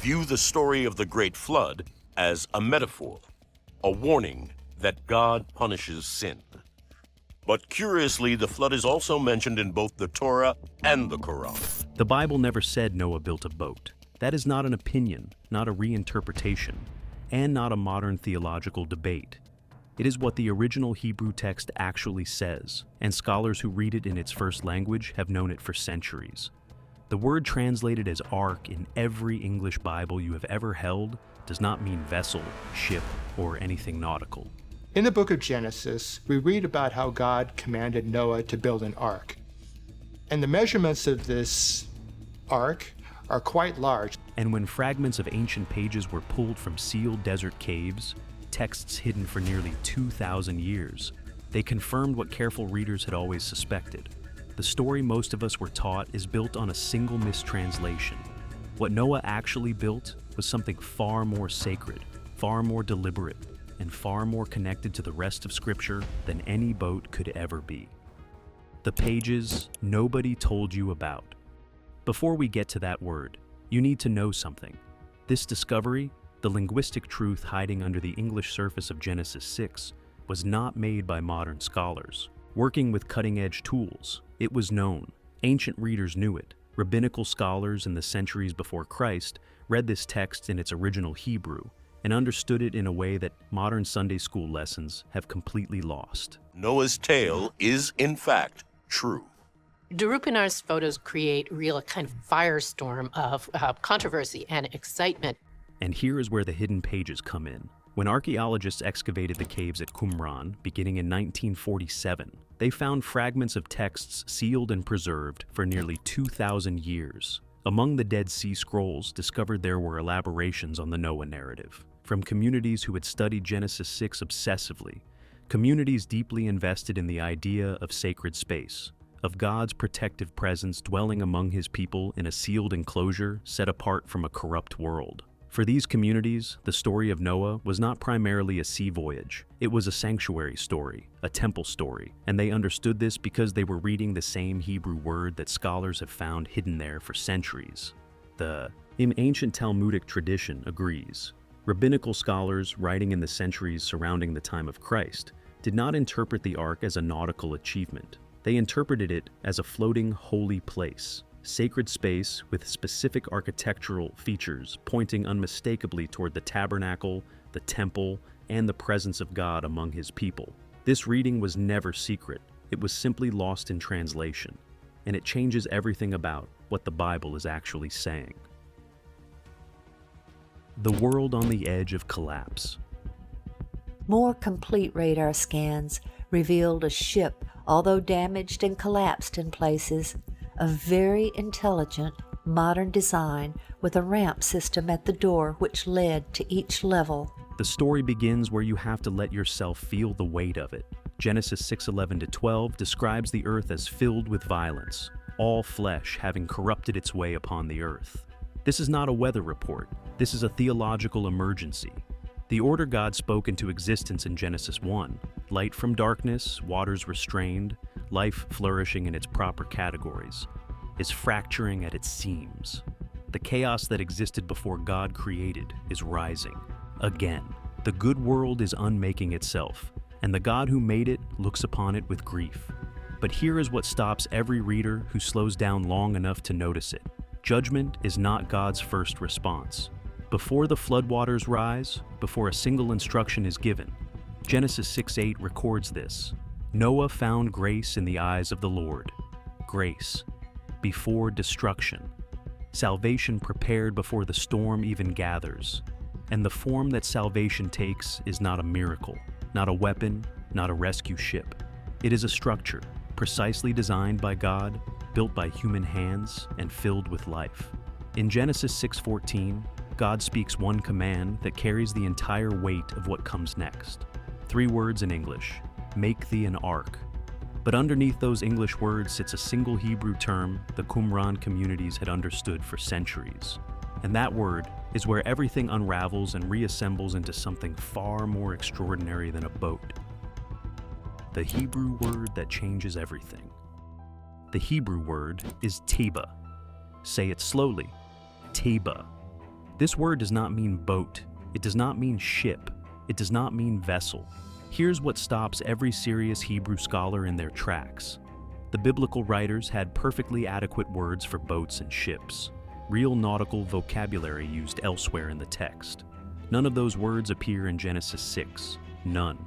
view the story of the Great Flood as a metaphor, a warning that God punishes sin. But curiously, the flood is also mentioned in both the Torah and the Quran. The Bible never said Noah built a boat. That is not an opinion, not a reinterpretation, and not a modern theological debate. It is what the original Hebrew text actually says, and scholars who read it in its first language have known it for centuries. The word translated as ark in every English Bible you have ever held does not mean vessel, ship, or anything nautical. In the book of Genesis, we read about how God commanded Noah to build an ark. And the measurements of this ark are quite large. And when fragments of ancient pages were pulled from sealed desert caves, texts hidden for nearly 2,000 years, they confirmed what careful readers had always suspected. The story most of us were taught is built on a single mistranslation. What Noah actually built was something far more sacred, far more deliberate, and far more connected to the rest of Scripture than any boat could ever be. The pages nobody told you about. Before we get to that word, you need to know something. This discovery, the linguistic truth hiding under the English surface of Genesis 6, was not made by modern scholars. Working with cutting-edge tools, it was known. Ancient readers knew it. Rabbinical scholars in the centuries before Christ read this text in its original Hebrew and understood it in a way that modern Sunday school lessons have completely lost. Noah's tale is, in fact, true. Darupinar's photos create real kind of firestorm of controversy and excitement. And here is where the hidden pages come in. When archaeologists excavated the caves at Qumran, beginning in 1947, they found fragments of texts sealed and preserved for nearly 2,000 years. Among the Dead Sea Scrolls discovered there were elaborations on the Noah narrative, from communities who had studied Genesis 6 obsessively, communities deeply invested in the idea of sacred space, of God's protective presence dwelling among his people in a sealed enclosure set apart from a corrupt world. For these communities, the story of Noah was not primarily a sea voyage. It was a sanctuary story, a temple story, and they understood this because they were reading the same Hebrew word that scholars have found hidden there for centuries. The ancient Talmudic tradition agrees. Rabbinical scholars writing in the centuries surrounding the time of Christ did not interpret the ark as a nautical achievement. They interpreted it as a floating holy place, sacred space with specific architectural features pointing unmistakably toward the tabernacle, the temple, and the presence of God among his people. This reading was never secret. It was simply lost in translation, and it changes everything about what the Bible is actually saying. The world on the edge of collapse. More complete radar scans revealed a ship, although damaged and collapsed in places, of very intelligent, modern design with a ramp system at the door which led to each level. The story begins where you have to let yourself feel the weight of it. Genesis 6:11-12 describes the earth as filled with violence, all flesh having corrupted its way upon the earth. This is not a weather report. This is a theological emergency. The order God spoke into existence in Genesis 1, light from darkness, waters restrained, life flourishing in its proper categories, is fracturing at its seams. The chaos that existed before God created is rising. Again, the good world is unmaking itself, and the God who made it looks upon it with grief. But here is what stops every reader who slows down long enough to notice it. Judgment is not God's first response. Before the floodwaters rise, before a single instruction is given, Genesis 6:8 records this. Noah found grace in the eyes of the Lord. Grace. Before destruction. Salvation prepared before the storm even gathers. And the form that salvation takes is not a miracle, not a weapon, not a rescue ship. It is a structure, precisely designed by God, built by human hands, and filled with life. In Genesis 6:14, God speaks one command that carries the entire weight of what comes next. 3 words in English: make thee an ark. But underneath those English words sits a single Hebrew term the Qumran communities had understood for centuries. And that word is where everything unravels and reassembles into something far more extraordinary than a boat. The Hebrew word that changes everything. The Hebrew word is teba. Say it slowly. Teba. This word does not mean boat. It does not mean ship. It does not mean vessel. Here's what stops every serious Hebrew scholar in their tracks. The biblical writers had perfectly adequate words for boats and ships, real nautical vocabulary used elsewhere in the text. None of those words appear in Genesis 6. None.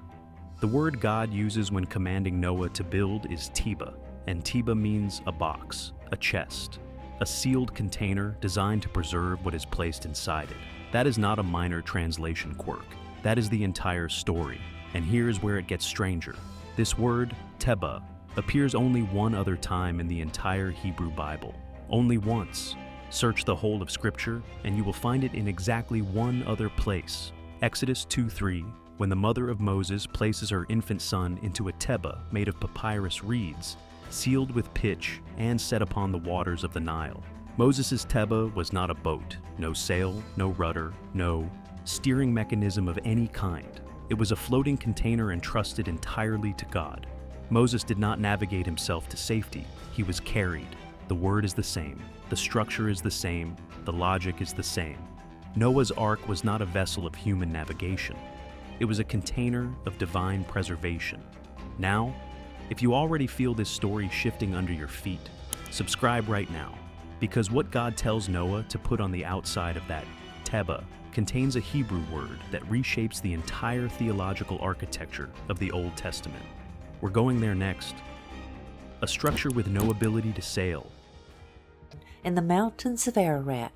The word God uses when commanding Noah to build is teba, and teba means a box, a chest, a sealed container designed to preserve what is placed inside it. That is not a minor translation quirk. That is the entire story. And here's where it gets stranger. This word, teba, appears only one other time in the entire Hebrew Bible. Only once. Search the whole of Scripture, and you will find it in exactly one other place. Exodus 2:3, when the mother of Moses places her infant son into a teba made of papyrus reeds, sealed with pitch and set upon the waters of the Nile. Moses' teba was not a boat, no sail, no rudder, no steering mechanism of any kind. It was a floating container entrusted entirely to God. Moses did not navigate himself to safety. He was carried. The word is the same. The structure is the same. The logic is the same. Noah's Ark was not a vessel of human navigation. It was a container of divine preservation. Now, if you already feel this story shifting under your feet, subscribe right now, because what God tells Noah to put on the outside of that teba contains a Hebrew word that reshapes the entire theological architecture of the Old Testament. We're going there next. A structure with no ability to sail. In the mountains of Ararat,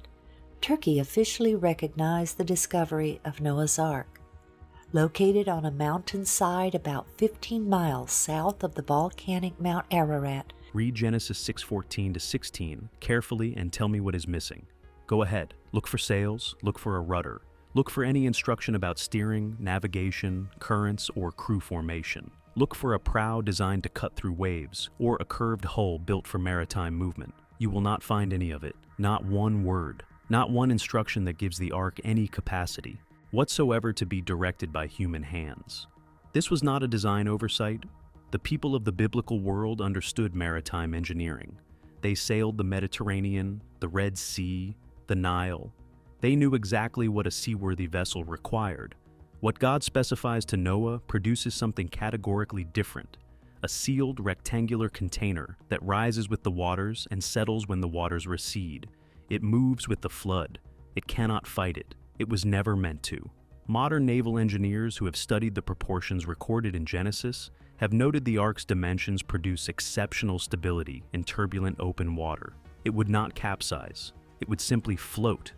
Turkey officially recognized the discovery of Noah's Ark. Located on a mountainside about 15 miles south of the volcanic Mount Ararat. Read Genesis 6:14-16 carefully and tell me what is missing. Go ahead, look for sails, look for a rudder, look for any instruction about steering, navigation, currents, or crew formation. Look for a prow designed to cut through waves, or a curved hull built for maritime movement. You will not find any of it, not one word, not one instruction that gives the ark any capacity whatsoever to be directed by human hands. This was not a design oversight. The people of the biblical world understood maritime engineering. They sailed the Mediterranean, the Red Sea, the Nile. They knew exactly what a seaworthy vessel required. What God specifies to Noah produces something categorically different, a sealed rectangular container that rises with the waters and settles when the waters recede. It moves with the flood. It cannot fight it. It was never meant to. Modern naval engineers who have studied the proportions recorded in Genesis have noted the ark's dimensions produce exceptional stability in turbulent open water. It would not capsize. It would simply float,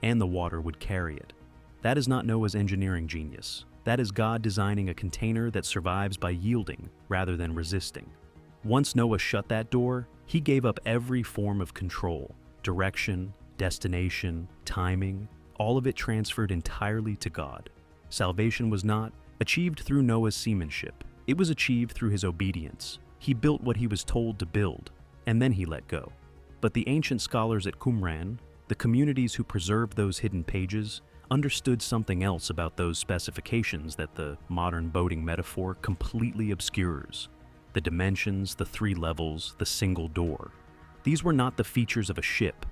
and the water would carry it. That is not Noah's engineering genius. That is God designing a container that survives by yielding rather than resisting. Once Noah shut that door, he gave up every form of control, direction, destination, timing. All of it transferred entirely to God. Salvation was not achieved through Noah's seamanship. It was achieved through his obedience. He built what he was told to build, and then he let go. But the ancient scholars at Qumran, the communities who preserved those hidden pages, understood something else about those specifications that the modern boating metaphor completely obscures. The dimensions, the 3 levels, the single door. These were not the features of a ship.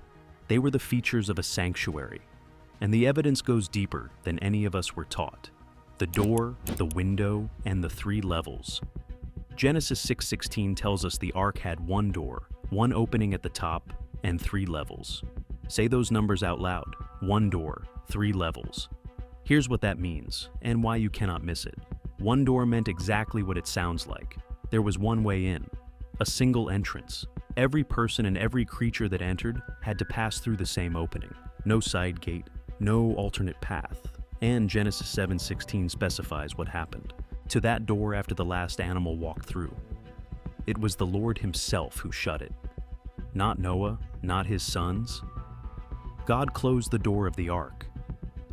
They were the features of a sanctuary. And the evidence goes deeper than any of us were taught. The door, the window, and the 3 levels. Genesis 6:16 tells us the ark had 1 door, 1 opening at the top, and 3 levels. Say those numbers out loud. 1 door, 3 levels. Here's what that means, and why you cannot miss it. 1 door meant exactly what it sounds like. There was 1 way in, a single entrance. Every person and every creature that entered had to pass through the same opening. No side gate, no alternate path. And Genesis 7:16 specifies what happened to that door after the last animal walked through. It was the Lord himself who shut it. Not Noah, not his sons. God closed the door of the ark.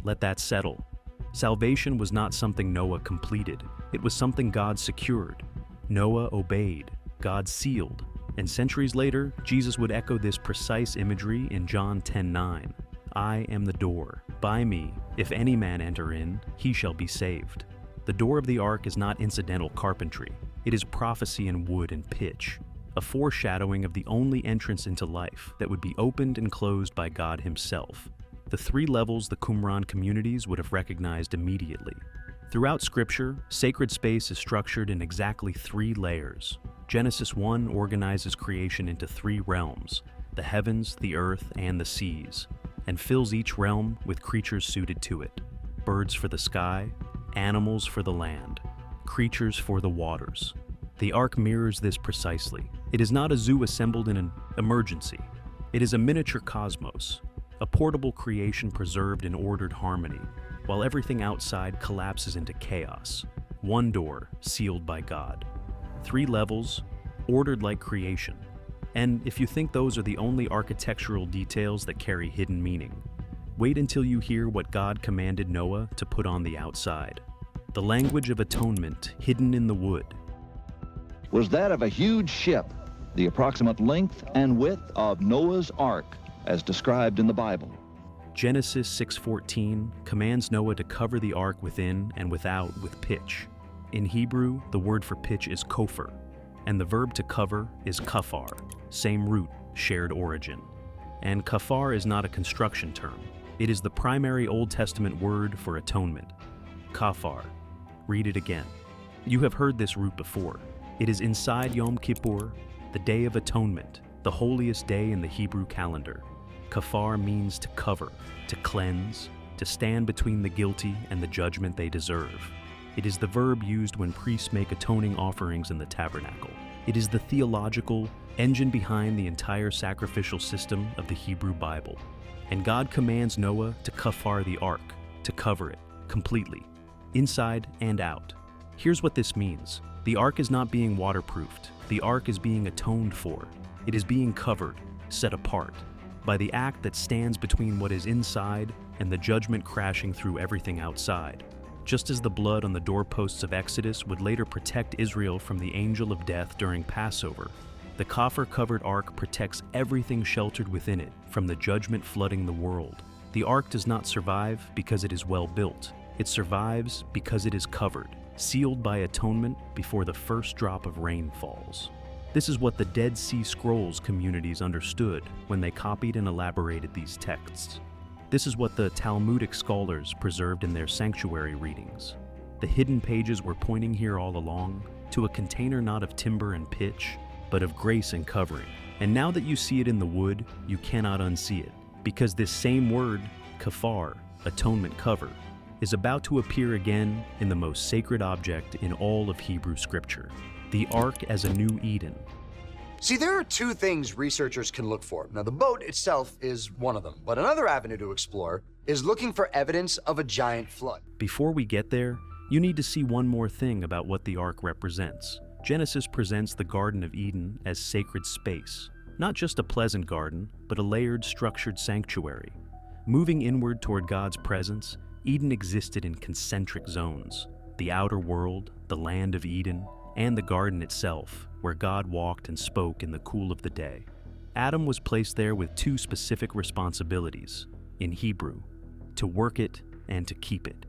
Let that settle. Salvation was not something Noah completed. It was something God secured. Noah obeyed. God sealed. And centuries later, Jesus would echo this precise imagery in John 10:9. I am the door. By me, if any man enter in, he shall be saved. The door of the ark is not incidental carpentry. It is prophecy in wood and pitch, a foreshadowing of the only entrance into life that would be opened and closed by God himself. the three levels the Qumran communities would have recognized immediately. Throughout Scripture, sacred space is structured in exactly three layers. Genesis 1 organizes creation into three realms, the heavens, the earth, and the seas, and fills each realm with creatures suited to it. Birds for the sky, animals for the land, creatures for the waters. The Ark mirrors this precisely. It is not a zoo assembled in an emergency. It is a miniature cosmos, a portable creation preserved in ordered harmony, while everything outside collapses into chaos. One door, sealed by God. Three levels, ordered like creation. And if you think those are the only architectural details that carry hidden meaning, wait until you hear what God commanded Noah to put on the outside. The language of atonement hidden in the wood was that of a huge ship, the approximate length and width of Noah's Ark, as described in the Bible. Genesis 6:14 commands Noah to cover the ark within and without with pitch. In Hebrew, the word for pitch is kopher, and the verb to cover is kafar, same root, shared origin. And kafar is not a construction term. It is the primary Old Testament word for atonement. Kafar. Read it again. You have heard this root before. It is inside Yom Kippur, the Day of Atonement, the holiest day in the Hebrew calendar. Kafar means to cover, to cleanse, to stand between the guilty and the judgment they deserve. It is the verb used when priests make atoning offerings in the tabernacle. It is the theological engine behind the entire sacrificial system of the Hebrew Bible. And God commands Noah to kafar the ark, to cover it completely, inside and out. Here's what this means. The ark is not being waterproofed. The ark is being atoned for. It is being covered, set apart, by the act that stands between what is inside and the judgment crashing through everything outside. Just as the blood on the doorposts of Exodus would later protect Israel from the angel of death during Passover, the kafar-covered ark protects everything sheltered within it from the judgment flooding the world. The ark does not survive because it is well built. It survives because it is covered, sealed by atonement before the first drop of rain falls. This is what the Dead Sea Scrolls communities understood when they copied and elaborated these texts. This is what the Talmudic scholars preserved in their sanctuary readings. The hidden pages were pointing here all along to a container not of timber and pitch, but of grace and covering. And now that you see it in the wood, you cannot unsee it, because this same word, kafar, atonement cover, is about to appear again in the most sacred object in all of Hebrew Scripture, the Ark as a new Eden. See, there are two things researchers can look for. Now, the boat itself is one of them, but another avenue to explore is looking for evidence of a giant flood. Before we get there, you need to see one more thing about what the Ark represents. Genesis presents the Garden of Eden as sacred space, not just a pleasant garden, but a layered, structured sanctuary. Moving inward toward God's presence, Eden existed in concentric zones: the outer world, the land of Eden, and the garden itself, where God walked and spoke in the cool of the day. Adam was placed there with two specific responsibilities, in Hebrew, to work it and to keep it.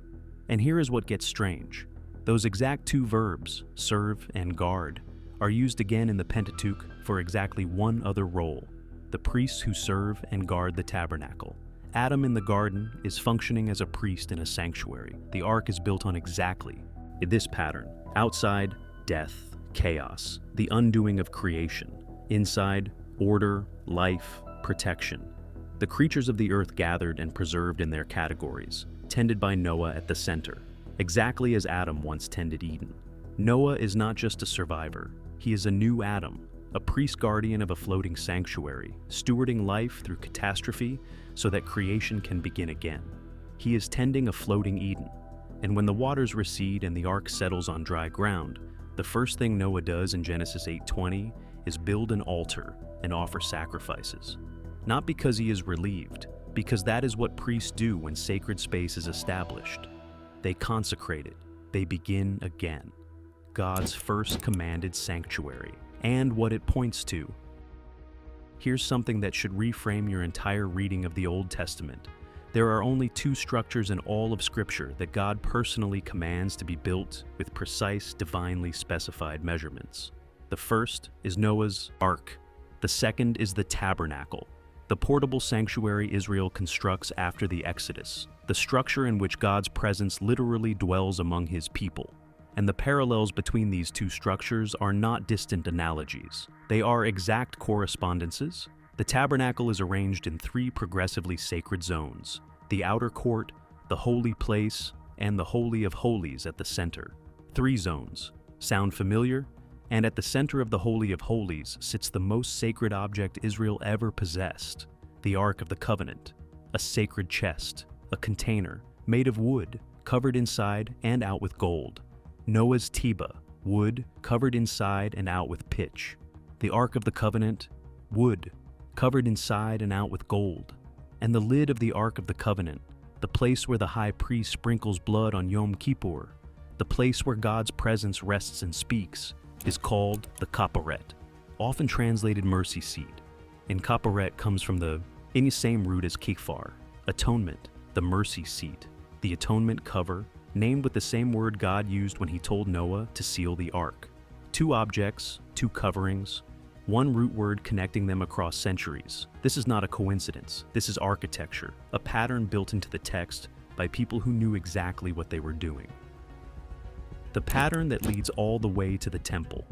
And here is what gets strange. Those exact two verbs, serve and guard, are used again in the Pentateuch for exactly one other role: the priests who serve and guard the tabernacle. Adam in the garden is functioning as a priest in a sanctuary. The ark is built on exactly this pattern. Outside, death, chaos, the undoing of creation. Inside, order, life, protection. The creatures of the earth gathered and preserved in their categories, tended by Noah at the center, exactly as Adam once tended Eden. Noah is not just a survivor. He is a new Adam, a priest guardian of a floating sanctuary, stewarding life through catastrophe so that creation can begin again. He is tending a floating Eden, and when the waters recede and the ark settles on dry ground, the first thing Noah does in Genesis 8:20 is build an altar and offer sacrifices. Not because he is relieved, because that is what priests do when sacred space is established. They consecrate it. They begin again. God's first commanded sanctuary, and what it points to. Here's something that should reframe your entire reading of the Old Testament. There are only two structures in all of Scripture that God personally commands to be built with precise, divinely specified measurements. The first is Noah's Ark. The second is the tabernacle. the portable sanctuary Israel constructs after the Exodus, the structure in which God's presence literally dwells among his people. And the parallels between these two structures are not distant analogies. They are exact correspondences. The tabernacle is arranged in 3 progressively sacred zones: the outer court, the holy place, and the Holy of Holies at the center. 3 zones. Sound familiar? And at the center of the Holy of Holies sits the most sacred object Israel ever possessed, the Ark of the Covenant, a sacred chest, a container made of wood, covered inside and out with gold. Noah's teba, wood, covered inside and out with pitch. The Ark of the Covenant, wood, covered inside and out with gold. And the lid of the Ark of the Covenant, the place where the high priest sprinkles blood on Yom Kippur, the place where God's presence rests and speaks, is called the kaparet, often translated mercy seat. And kaparet comes from the same root as kifar, atonement, the mercy seat, the atonement cover, named with the same word God used when he told Noah to seal the ark. 2 objects, 2 coverings, 1 root word connecting them across centuries. This is not a coincidence. This is architecture, a pattern built into the text by people who knew exactly what they were doing. The pattern that leads all the way to the temple.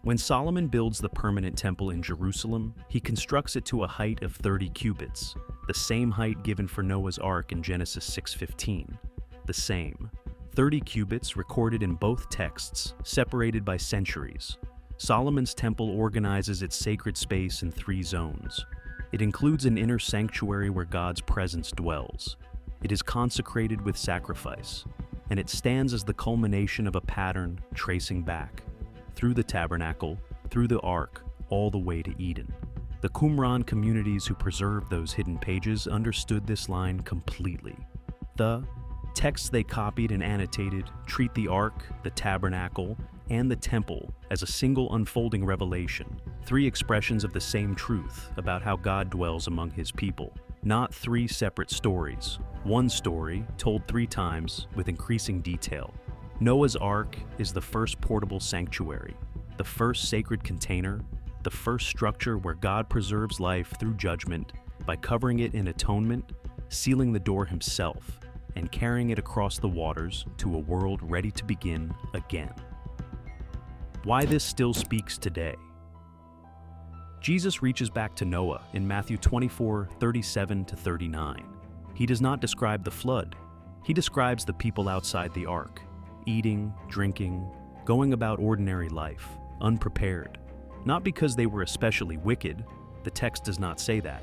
When Solomon builds the permanent temple in Jerusalem, he constructs it to a height of 30 cubits, the same height given for Noah's Ark in Genesis 6:15. The same. 30 cubits recorded in both texts, separated by centuries. Solomon's temple organizes its sacred space in 3 zones. It includes an inner sanctuary where God's presence dwells. It is consecrated with sacrifice, and it stands as the culmination of a pattern tracing back, through the tabernacle, through the ark, all the way to Eden. The Qumran communities who preserved those hidden pages understood this line completely. The texts they copied and annotated treat the ark, the tabernacle, and the temple as a single unfolding revelation, 3 expressions of the same truth about how God dwells among his people. Not 3 separate stories, 1 story told 3 times with increasing detail. Noah's Ark is the first portable sanctuary, the first sacred container, the first structure where God preserves life through judgment by covering it in atonement, sealing the door himself, and carrying it across the waters to a world ready to begin again. Why this still speaks today. Jesus reaches back to Noah in Matthew 24:37-39. He does not describe the flood. He describes the people outside the ark, eating, drinking, going about ordinary life, unprepared. Not because they were especially wicked, the text does not say that,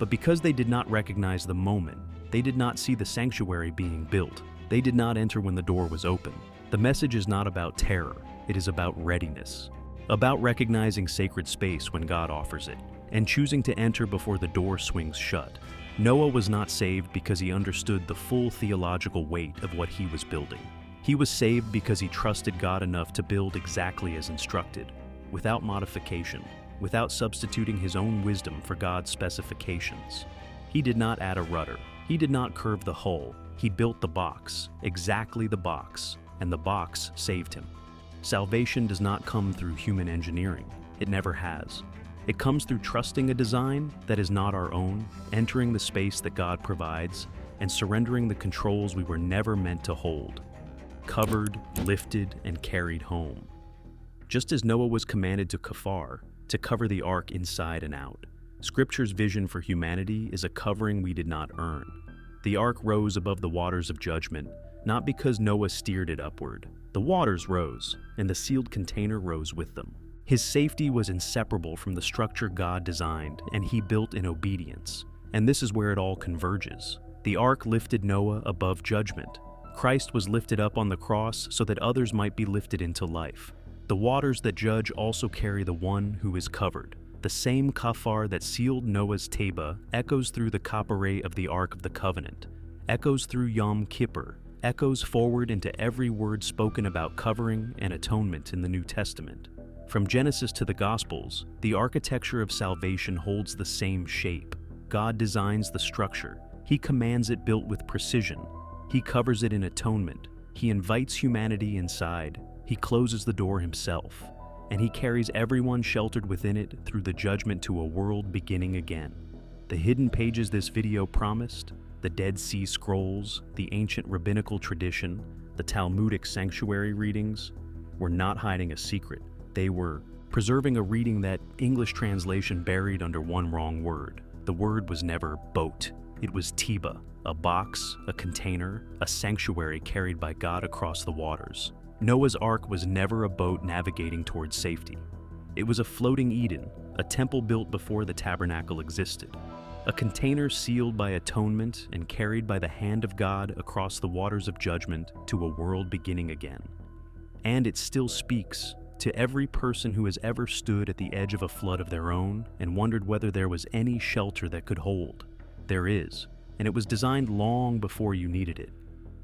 but because they did not recognize the moment. They did not see the sanctuary being built. They did not enter when the door was open. The message is not about terror. It is about readiness. About recognizing sacred space when God offers it, and choosing to enter before the door swings shut. Noah was not saved because he understood the full theological weight of what he was building. He was saved because he trusted God enough to build exactly as instructed, without modification, without substituting his own wisdom for God's specifications. He did not add a rudder. He did not curve the hull. He built the box, exactly the box, and the box saved him. Salvation does not come through human engineering. It never has. It comes through trusting a design that is not our own, entering the space that God provides, and surrendering the controls we were never meant to hold. Covered, lifted, and carried home. Just as Noah was commanded to kafar, to cover the ark inside and out, Scripture's vision for humanity is a covering we did not earn. The ark rose above the waters of judgment, not because Noah steered it upward. The waters rose, and the sealed container rose with them. His safety was inseparable from the structure God designed, and he built in obedience. And this is where it all converges. The ark lifted Noah above judgment. Christ was lifted up on the cross so that others might be lifted into life. The waters that judge also carry the one who is covered. The same kafar that sealed Noah's teba echoes through the kaparet of the Ark of the Covenant, echoes through Yom Kippur, echoes forward into every word spoken about covering and atonement in the New Testament. From Genesis to the Gospels, the architecture of salvation holds the same shape. God designs the structure. He commands it built with precision. He covers it in atonement. He invites humanity inside. He closes the door himself. and he carries everyone sheltered within it through the judgment to a world beginning again. The hidden pages this video promised, the Dead Sea Scrolls, the ancient rabbinical tradition, the Talmudic sanctuary readings, were not hiding a secret. They were preserving a reading that English translation buried under one wrong word. The word was never boat. It was teba, a box, a container, a sanctuary carried by God across the waters. Noah's Ark was never a boat navigating towards safety. It was a floating Eden, a temple built before the tabernacle existed, a container sealed by atonement and carried by the hand of God across the waters of judgment to a world beginning again. And it still speaks to every person who has ever stood at the edge of a flood of their own and wondered whether there was any shelter that could hold. There is, and it was designed long before you needed it.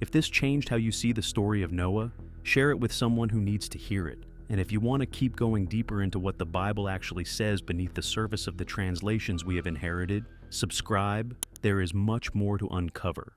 If this changed how you see the story of Noah, share it with someone who needs to hear it. And if you want to keep going deeper into what the Bible actually says beneath the surface of the translations we have inherited, subscribe. There is much more to uncover.